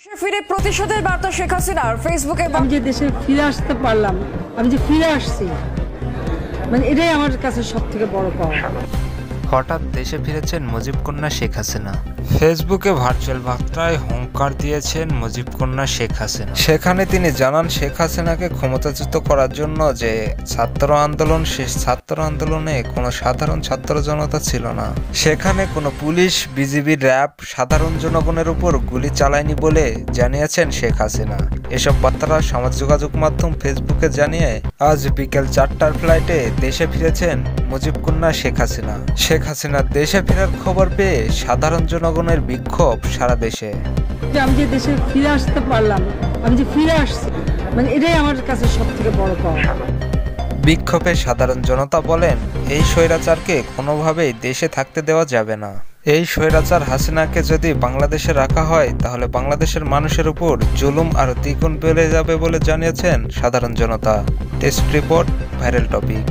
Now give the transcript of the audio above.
দেশে ফিরে প্রতিশোধের বার্তা শেখ হাসিনার ফেসবুকে। আমি যে দেশে ফিরে আসতে পারলাম, আমি যে ফিরে আসছি, মানে এটাই আমার কাছে সব থেকে বড় পাওয়া। হঠাৎ দেশে ফিরেছেন মুজিব কন্যা শেখ হাসিনা। ফেসবুকে ভার্চুয়াল বার্তায় হুঙ্কার দিয়েছেন মুজিব কন্যা শেখ হাসিনা। সেখানে তিনি জানান শেখ হাসিনাকে ক্ষমতাচ্যুত করার জন্য যে ছাত্র আন্দোলনে কোনো সাধারণ ছাত্র জনতা ছিল না। সেখানে কোনো পুলিশ, বিজিবি, র্যাব সাধারণ জনগণের উপর গুলি চালায়নি বলে জানিয়েছেন শেখ হাসিনা। এসব বার্তারা সামাজিক যোগাযোগ মাধ্যম ফেসবুকে জানিয়ে আজ বিকেল 4টার ফ্লাইটে দেশে ফিরেছেন মুজিব কন্যা শেখ হাসিনা। শেখ হাসিনার দেশে ফেরার খবর পেয়ে সাধারণ জনগণের বিক্ষোভ সারা দেশে। আমি যে দেশে ফিরে আসতে পারলাম, আমি যে ফিরে আসছি, মানে এটাই আমার কাছে সব থেকে বড় পাওয়া। বিক্ষোভে সাধারণ জনতা বলেন, এই স্বৈরাচারকে কোনোভাবেই দেশে থাকতে দেওয়া যাবে না। এই স্বৈরাচার হাসিনাকে যদি বাংলাদেশে রাখা হয় তাহলে বাংলাদেশের মানুষের উপর জুলুম আরো দ্বিগুণ বেড়ে যাবে বলে জানিয়েছেন সাধারণ জনতা। Test report, viral topic.